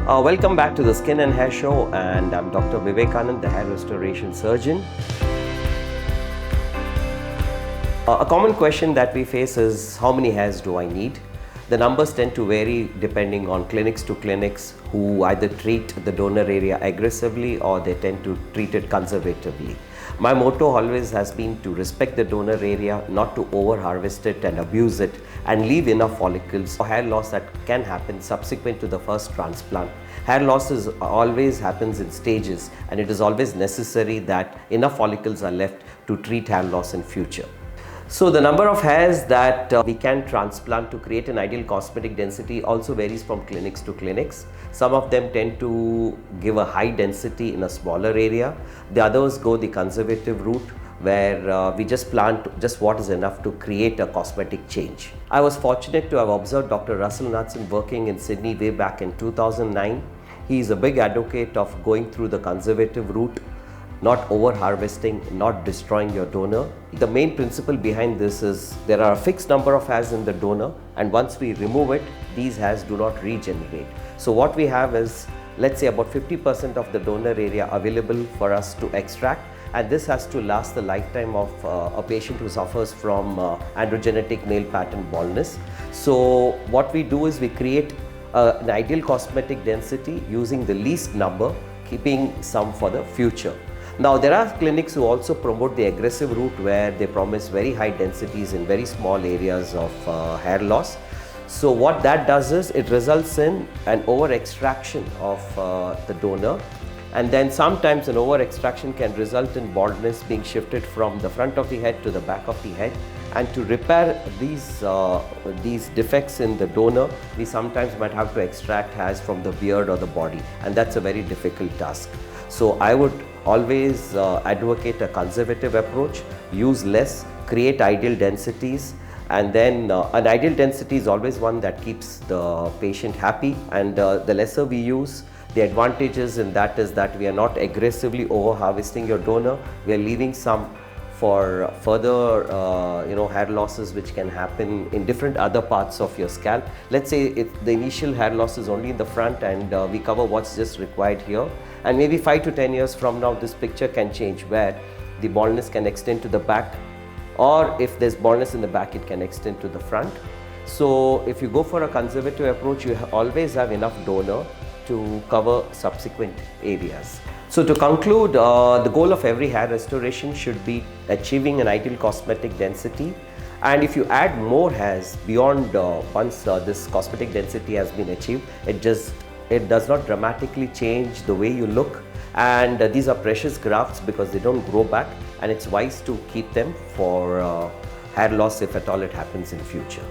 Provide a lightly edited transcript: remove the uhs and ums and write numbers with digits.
Welcome back to the Skin and Hair Show, and I'm Dr. Vivekanand, the hair restoration surgeon. A common question that we face is, how many hairs do I need? The numbers tend to vary depending on clinics to clinics who either treat the donor area aggressively or they tend to treat it conservatively. My motto always has been to respect the donor area, not to over-harvest it and abuse it, and leave enough follicles for hair loss that can happen subsequent to the first transplant. Hair loss always happens in stages, and it is always necessary that enough follicles are left to treat hair loss in future. So the number of hairs that we can transplant to create an ideal cosmetic density also varies from clinics to clinics. Some of them tend to give a high density in a smaller area. The others go the conservative route, where we just plant just what is enough to create a cosmetic change. I was fortunate to have observed Dr. Russell Knudsen working in Sydney way back in 2009. He is a big advocate of going through the conservative route, not over-harvesting, not destroying your donor. The main principle behind this is there are a fixed number of hairs in the donor, and once we remove it, these hairs do not regenerate. So what we have is, let's say, about 50% of the donor area available for us to extract, and this has to last the lifetime of a patient who suffers from androgenetic male pattern baldness. So what we do is we create an ideal cosmetic density using the least number, keeping some for the future. Now, there are clinics who also promote the aggressive route, where they promise very high densities in very small areas of hair loss. So what that does is it results in an over extraction of the donor, and then sometimes an over extraction can result in baldness being shifted from the front of the head to the back of the head. And to repair these defects in the donor, we sometimes might have to extract hairs from the beard or the body, and that's a very difficult task. So I would always advocate a conservative approach, use less, create ideal densities, and then an ideal density is always one that keeps the patient happy, and the lesser we use, the advantages in that is that we are not aggressively over-harvesting your donor. We are leaving some for further hair losses which can happen in different other parts of your scalp. Let's say the initial hair loss is only in the front, and we cover what's just required here, and maybe 5 to 10 years from now this picture can change, where the baldness can extend to the back, or if there's baldness in the back, it can extend to the front. So if you go for a conservative approach, you always have enough donor to cover subsequent areas. So to conclude, the goal of every hair restoration should be achieving an ideal cosmetic density, and if you add more hairs beyond once this cosmetic density has been achieved, it does not dramatically change the way you look, and these are precious grafts because they don't grow back, and it's wise to keep them for hair loss if at all it happens in future.